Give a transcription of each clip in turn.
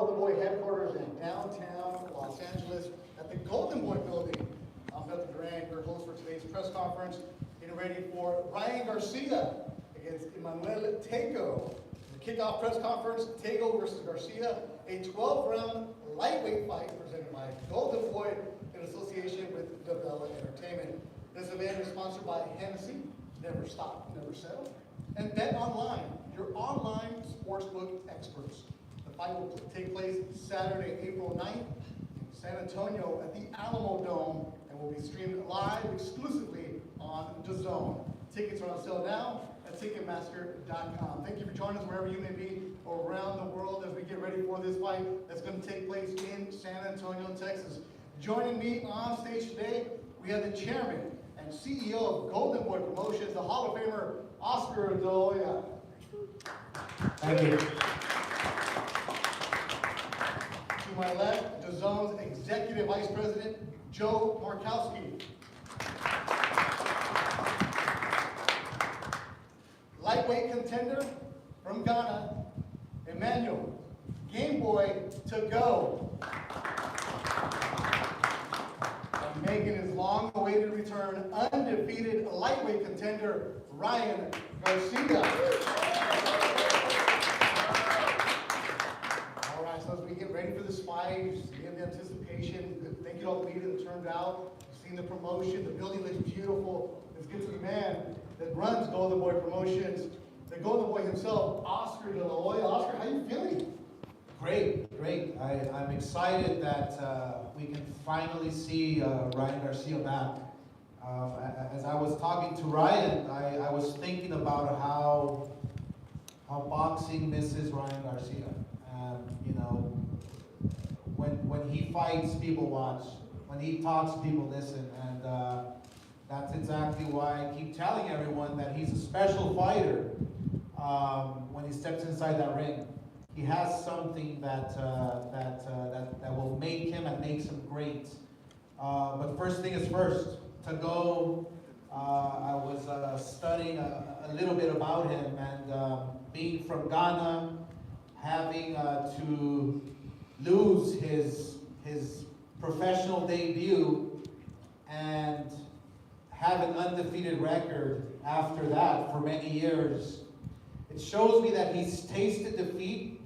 Golden Boy headquarters in downtown Los Angeles at the Golden Boy building. I'm Fernando, your host for today's press conference, getting ready for Ryan Garcia against Emmanuel Tagoe. The kickoff press conference, Tagoe versus Garcia, a 12-round lightweight fight presented by Golden Boy in association with Bella Entertainment. This event is sponsored by Hennessy, Never Stop, Never Settle, and Bet Online, your online sportsbook experts. The fight will take place Saturday, April 9th in San Antonio at the Alamo Dome and will be streamed live exclusively on DAZN. Tickets are on sale now at Ticketmaster.com. Thank you for joining us wherever you may be around the world as we get ready for this fight that's going to take place in San Antonio, Texas. Joining me on stage today, we have the chairman and CEO of Golden Boy Promotions, the Hall of Famer, Oscar De La Hoya. Thank you. To my left, DAZN's Executive Vice President, Joe Markowski. Lightweight contender from Ghana, Emmanuel Game Boy Tagoe. And making his long-awaited return, undefeated lightweight contender, Ryan Garcia. All right, so as we get ready for this fight, see the anticipation. Thank you to all the media that turned out. You've seen the promotion. The building looks beautiful. Let's get to the man that runs Golden Boy Promotions, the Golden Boy himself, Oscar De La Hoya. Oscar, how are you feeling? Great. I'm excited that we can finally see Ryan Garcia back. As I was talking to Ryan, I was thinking about how boxing misses Ryan Garcia. You know, when he fights, people watch. When he talks, people listen. And that's exactly why I keep telling everyone that he's a special fighter when he steps inside that ring. He has something that will make him and makes him great. But first thing is first. Tagoe, I was studying a little bit about him, and being from Ghana, having to lose his professional debut and have an undefeated record after that for many years. It shows me that he's tasted defeat,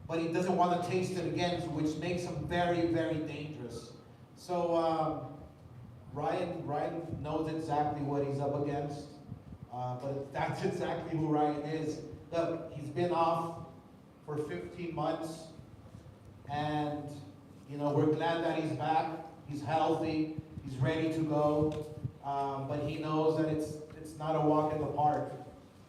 but he doesn't want to taste it again, which makes him very, very dangerous. So Ryan knows exactly what he's up against, but that's exactly who Ryan is. Look, he's been off for 15 months, and you know, we're glad that he's back. He's healthy, he's ready to go, but he knows that it's not a walk in the park.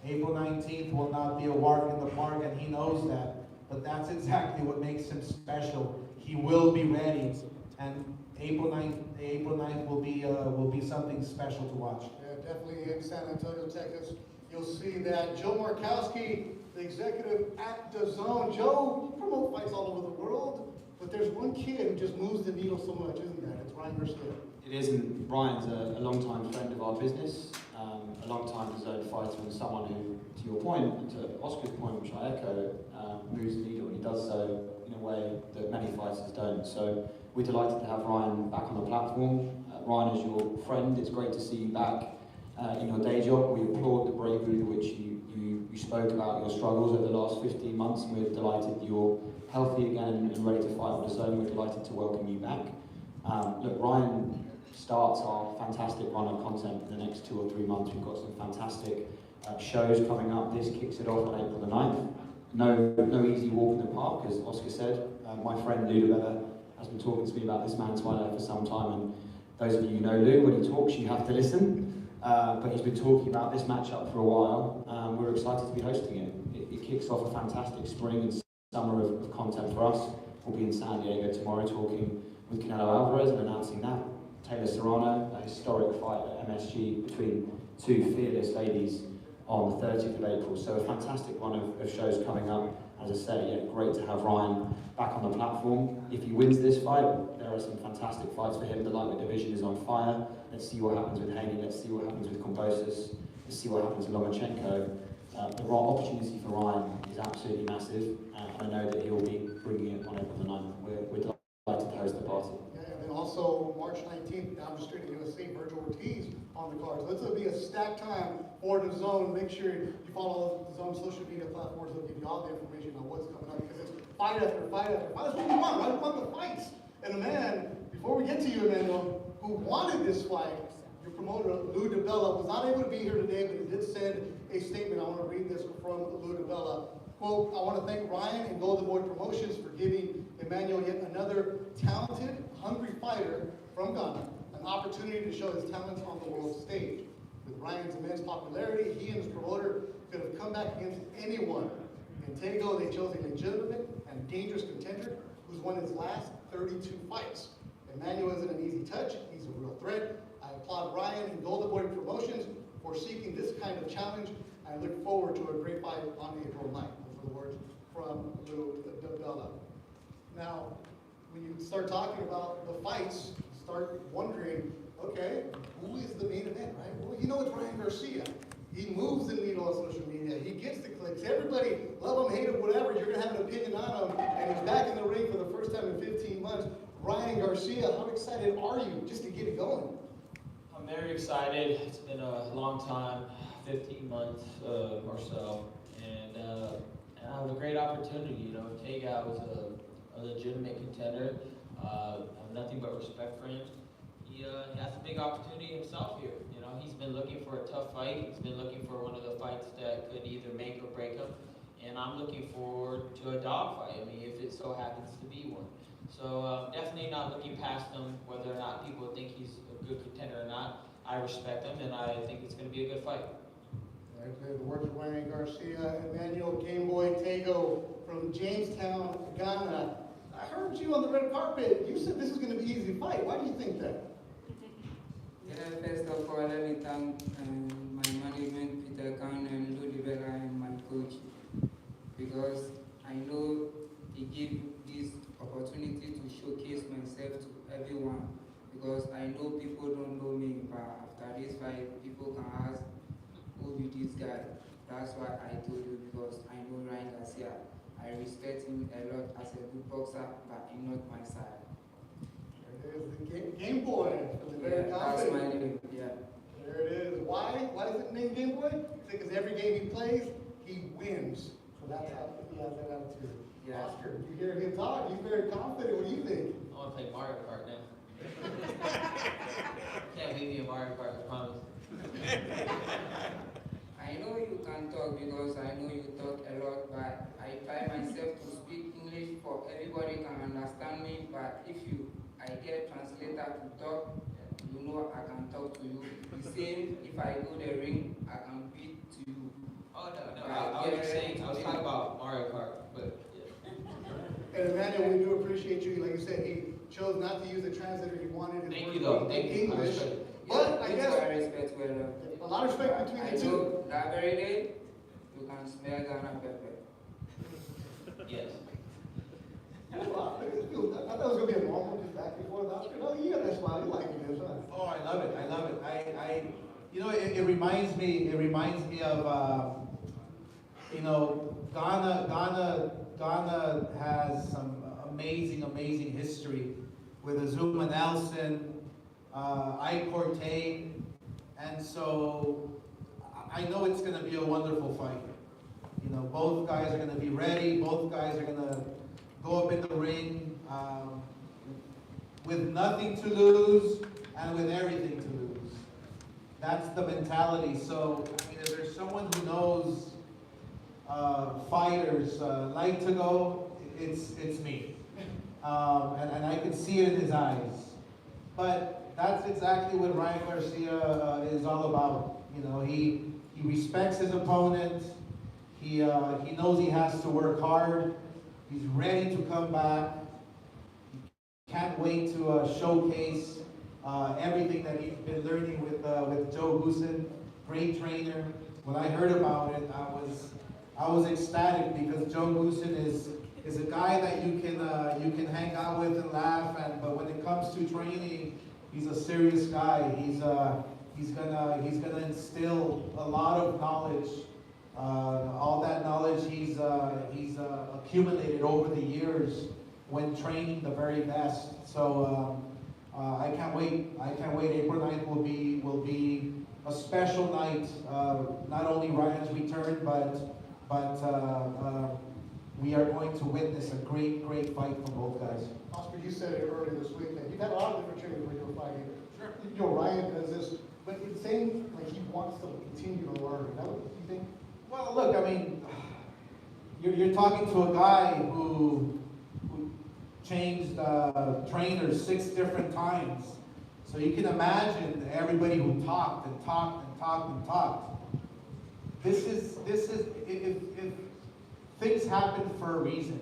April 19th will not be a walk in the park, and he knows that. But that's exactly what makes him special. He will be ready, and April 9th will be something special to watch. Yeah, definitely in San Antonio, Texas. You'll see that. Joe Markowski, the executive at DAZN. Joe, you promote fights all over the world, but there's one kid who just moves the needle so much, isn't there? It's Ryan Garcia. It isn't. Ryan's a long-time friend of our business, a long-time DAZN fighter, and someone who, to your point, to Oscar's point, which I echo, moves the needle, and he does so in a way that many fighters don't. So we're delighted to have Ryan back on the platform. Ryan, as your friend, it's great to see you back in your day job. We applaud the bravery with which you spoke about your struggles over the last 15 months, and we're delighted you're healthy again and ready to fight on DAZN. We're delighted to welcome you back. Look, Ryan starts our fantastic run of content in the next 2 or 3 months. We've got some fantastic shows coming up. This kicks it off on April the 9th. No easy walk in the park, as Oscar said. My friend Lou Bella has been talking to me about this man's fight for some time, and those of you who know Lou, when he talks, you have to listen. But he's been talking about this matchup for a while. We're excited to be hosting it. It kicks off a fantastic spring and summer of content for us. We'll be in San Diego tomorrow talking with Canelo Alvarez and announcing that. Taylor Serrano, a historic fight at MSG between two fearless ladies on the 30th of April. So a fantastic run of shows coming up. As I say, yeah, great to have Ryan back on the platform. If he wins this fight, there are some fantastic fights for him. The lightweight division is on fire. Let's see what happens with Haney. Let's see what happens with Kambosos. Let's see what happens with Lomachenko. the right opportunity for Ryan is absolutely massive, and I know that he'll be bringing it on April the 9th. We're delighted to host the party. Yeah, and then also March 19th, down the street at USA, Virgil Ortiz on the cards. This will be a stacked time for the Zone. Make sure you follow the Zone social media platforms. They'll give you all the information on what's coming up, because it's fight after fight after fight. That's what we want, right? We want the fights. And the man, before we get to you, Emmanuel, who wanted this fight, your promoter, Lou DiBella, was not able to be here today, but he did send a statement. I want to read this from Lou DiBella. Quote, I want to thank Ryan and Golden Boy Promotions for giving Emmanuel yet another talented, hungry fighter from Ghana an opportunity to show his talents on the world stage. With Ryan's immense popularity, he and his promoter could have come back against anyone. In Tagoe, they chose a legitimate and dangerous contender who's won his last 32 fights. Emmanuel isn't an easy touch. He's a real threat. I applaud Ryan and Golden Boy Promotions for seeking this kind of challenge. I look forward to a great fight on April 9th. Those are the words from Lou DiBella. Now, when you start talking about the fights, you start wondering, okay, who is the main event, right? Well, you know it's Ryan Garcia. He moves the needle on social media. He gets the clicks. Everybody, love him, hate him, whatever, you're going to have an opinion on him. And he's back in the ring for the first time in 15 months. Ryan Garcia, how excited are you just to get it going? I'm very excited. It's been a long time, 15 months or so. And I have a great opportunity. You know, Tagoe was a legitimate contender. I have nothing but respect for him. He has a big opportunity himself here. You know, he's been looking for a tough fight. He's been looking for one of the fights that could either make or break him. And I'm looking forward to a dogfight. I mean, if it so happens to be one. So definitely not looking past him, whether or not people think he's a good contender or not. I respect him, and I think it's going to be a good fight. Right, the words of Ryan Garcia, Emmanuel Gameboy Tagoe from Jamestown, Ghana. I heard you on the red carpet. You said this is going to be an easy fight. Why do you think that? Yeah, first of all, let me thank my management, Peter Khan and Lou DiBella and my coach, because I know he gave this opportunity to showcase myself to everyone, because I know people don't know me, but after this fight, people can ask, who be this guy? That's why I told you, because I know Ryan Garcia. I respect him a lot as a good boxer, but he's not my side. There's the Game Boy. Yeah, that's my name, yeah. There it is. Why? Why is it named Game Boy? Because every game he plays, he wins. So that's how he has that attitude. Yeah. Oscar, you hear him talk, he's very confident. What do you think? I want to play Mario Kart now. Can't leave me a Mario Kart, I promise. I know you can talk because I know you talk a lot, but I try myself to speak English for everybody can understand me, but if I get translator to talk, you know I can talk to you. The same, if I go the ring, I can beat to you. Oh, no, I was talking about Mario Kart, but yeah. And Emmanuel, we do appreciate you. Like you said, he chose not to use the translator he wanted. His Thank words you, though. in Thank you. English. I respect it. But I That's guess why I respect well. a lot of respect between I the two. know that very day, you can smell Ghana pepper. Yes. I thought it was going to be a normal just back before the Oscar. No, you got that smile. You like this, huh? Oh, I love it. I love it. You know, it reminds me of, you know, Ghana has some amazing history with Azuma Nelson, Ike Corte, and so I know it's going to be a wonderful fight. You know, both guys are going to be ready. Both guys are going to go up in the ring with nothing to lose and with everything to lose. That's the mentality. So, I mean, if there's someone who knows fighters like to go, it's me. And I can see it in his eyes. But that's exactly what Ryan Garcia is all about. You know, he respects his opponent. He knows he has to work hard. He's ready to come back. Can't wait to showcase everything that he's been learning with Joe Goosen, great trainer. When I heard about it, I was ecstatic because Joe Goosen is a guy that you can hang out with and laugh. But when it comes to training, he's a serious guy. He's gonna instill a lot of knowledge All that knowledge he's accumulated over the years when training the very best. So I can't wait. I can't wait. April 9th will be a special night. Not only Ryan's return, but we are going to witness a great fight from both guys. Oscar, you said it earlier this week that you've had a lot of different trainers when you were fighting. Sure. You know, Ryan does this, but it's saying like he wants to continue to learn. Is that what you think? Well, look, I mean, you're talking to a guy who changed trainers 6 different times. So you can imagine everybody who talked and talked and talked and talked. This is if things happen for a reason.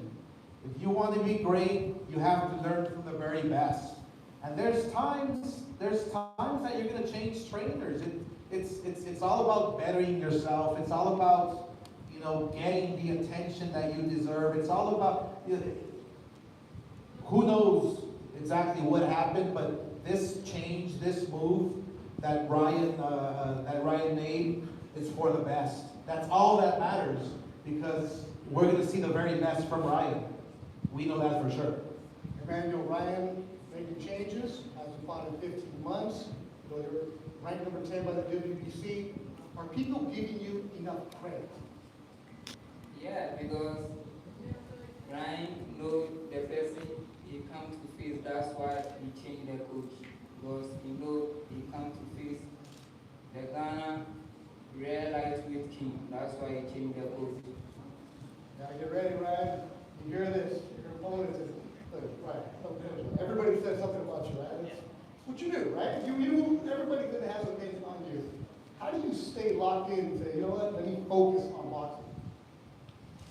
If you want to be great, you have to learn from the very best. And there's times that you're going to change trainers. It's all about bettering yourself. It's all about, you know, getting the attention that you deserve. It's all about, you know, who knows exactly what happened, but this change, this move that Ryan made is for the best. That's all that matters, because we're going to see the very best from Ryan. We know that for sure. Emmanuel, Ryan making changes, hasn't fought in 15 months. You know, you're ranked number 10 by the WBC. Are people giving you enough credit? Yeah, because Ryan knows the person he comes to face. That's why he changed the coach. Because he knows he comes to face the Ghana real lightweight king. That's why he changed the coach. Now get ready, Ryan. You hear this? Your opponent is right. Everybody says something about you, right? It's what you do, right? Everybody's gonna have an opinion on you. How do you stay locked in and say, you know what, let me focus on boxing?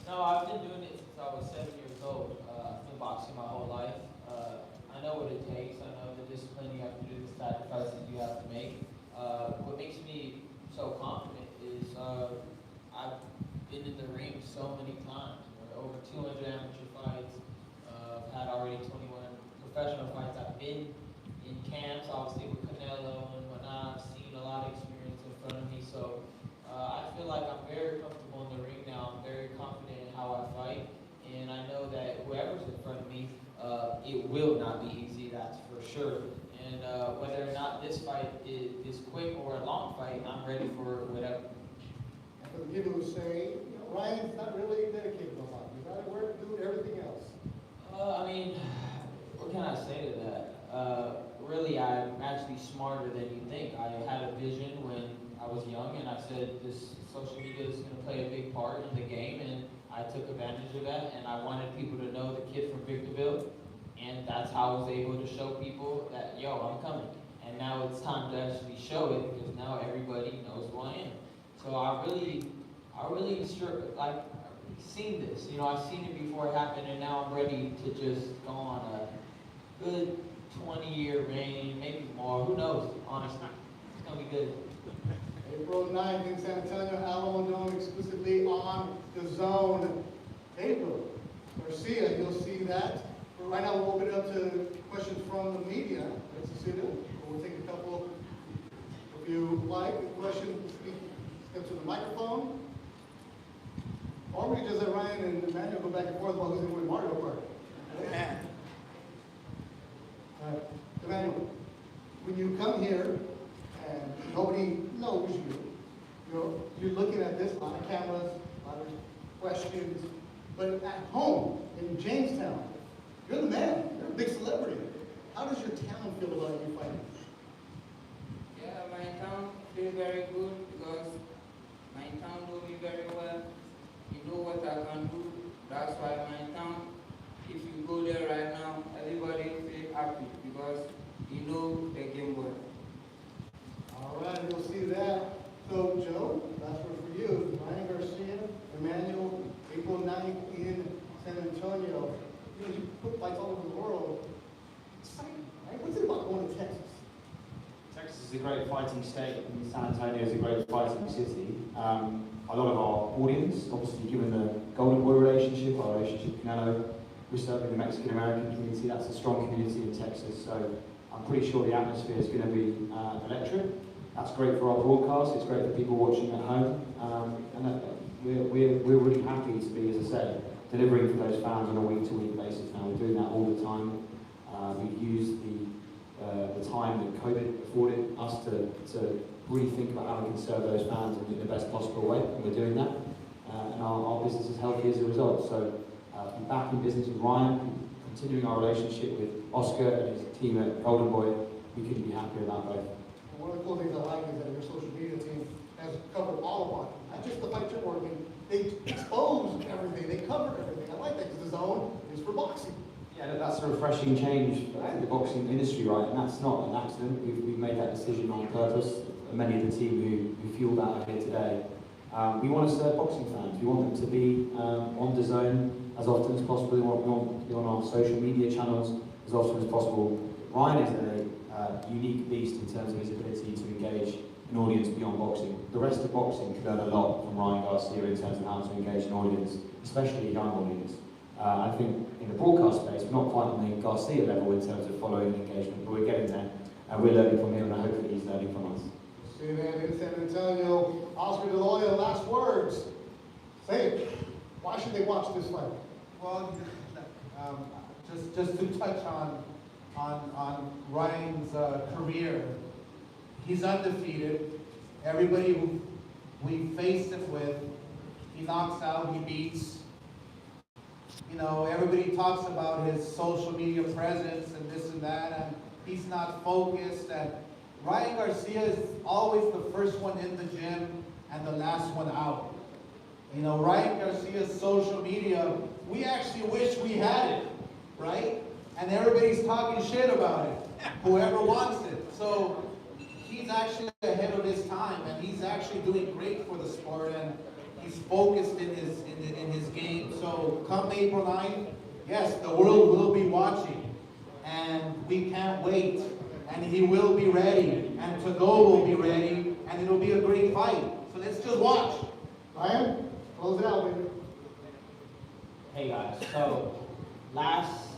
No, I've been doing it since I was 7 years old. I've been boxing my whole life. I know what it takes. I know the discipline you have to do, the sacrifices you have to make. What makes me so confident is I've been in the ring so many times. Over 200 amateur fights. I've had already 21 professional fights. I've been in camps, obviously with Canelo and whatnot. I've seen a lot of experience in front of me. So I feel like I'm very comfortable in the ring now. I'm very confident in how I fight. And I know that whoever's in front of me, it will not be easy, that's for sure. And whether or not this fight is quick or a long fight, I'm ready for whatever. And for the people who say, you know, Ryan's not really dedicated to boxing. He's got to work, do everything else. I mean, what can I say to that? Really, I'm actually smarter than you think. I had a vision when I was young, and I said this social media is going to play a big part in the game, and I took advantage of that, and I wanted people to know the kid from Victorville, and that's how I was able to show people that, yo, I'm coming. And now it's time to actually show it, because now everybody knows who I am. So I really seen this. You know, I've seen it before it happened, and now I'm ready to just go on a good 20-year reign, maybe more. Who knows? Honestly, it's gonna be good. April 9th in San Antonio, Alamo Dome, exclusively on the Zone. April Garcia, you'll see that. But right now, we'll open it up to questions from the media. Let's see them. We'll take a couple. If you like a question, step to the microphone. Or we can just let Ryan and Emmanuel go back and forth while who's going to win Mario Kart. Emmanuel, when you come here and nobody knows you, you're looking at this, a lot of cameras, a lot of questions, but at home in Jamestown, you're the man, you're a big celebrity. How does your town feel about you fighting? Yeah, my town feels very good because my town know me very well. You know what I can do. That's why my town, if you go there right now, everybody feel happy because you know the game well. All right, we'll see that. So, Joe, last word for you. Ryan Garcia, Emmanuel, April 9th in San Antonio. You know, you put fights all over the world. Exciting, right? What's it about going to Texas? Texas is a great fighting state, and San Antonio is a great fighting city. A lot of our audience, obviously given the Golden Boy relationship, our relationship with Canelo, we're serving the Mexican-American community. That's a strong community in Texas, so I'm pretty sure the atmosphere is going to be electric. That's great for our broadcast, it's great for people watching at home, and we're really happy to be, as I say, delivering for those fans on a week-to-week basis now. We're doing that all the time. We've used the time that COVID afforded us to really think about how we can serve those fans in the best possible way, and we're doing that. And our business is healthy as a result. So to be back in business with Ryan, continuing our relationship with Oscar and his team at Golden Boy, we couldn't be happier about both. One of the cool things I like is that your social media team has covered all of boxing, not just the fight you're working. They expose everything, they cover everything. I like that because the zone is for boxing. Yeah, that's a refreshing change for the boxing industry, right? And that's not an accident. We've made that decision on purpose. Many of the team who fueled that are here today. We want to serve boxing fans. We want them to be on the zone as often as possible. We want to be on our social media channels as often as possible. Ryan is a unique beast in terms of his ability to engage an audience beyond boxing. The rest of boxing can learn a lot from Ryan Garcia in terms of how to engage an audience, especially a young audience. I think in the broadcast space, we're not quite on the Garcia level in terms of following and engagement, but we're getting there. And we're learning from him, and I hope that he's learning from us. See you, man, in San Antonio. Oscar De La Hoya, last words. Say it. Why should they watch this fight? Well, just to touch on Ryan's career, he's undefeated. Everybody who we faced him with, he knocks out, he beats. You know, everybody talks about his social media presence and this and that, and he's not focused. And Ryan Garcia is always the first one in the gym and the last one out. You know, Ryan Garcia's social media, we actually wish we had it, right? And everybody's talking shit about it, whoever wants it. So he's actually ahead of his time, and he's actually doing great for the sport, and he's focused in his game. So come April 9th, yes, the world will be watching, and we can't wait. And he will be ready, and Tagoe will be ready, and it'll be a great fight. So let's just watch. Ryan, close it out, baby. Hey guys, so last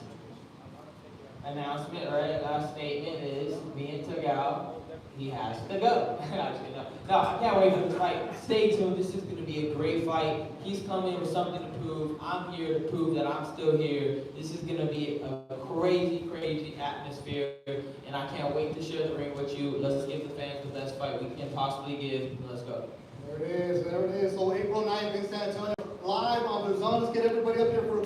announcement, right? Last statement is me and Tagoe, he has to go. No, I can't wait for this fight. Stay tuned. This is going to be a great fight. He's coming with something to prove. I'm here to prove that I'm still here. This is going to be a crazy, crazy atmosphere, and I can't wait to share the ring with you. Let's give the fans the best fight we can possibly give. Let's go. There it is. So April 9th in San Antonio, live on the zone. Let's get everybody up here for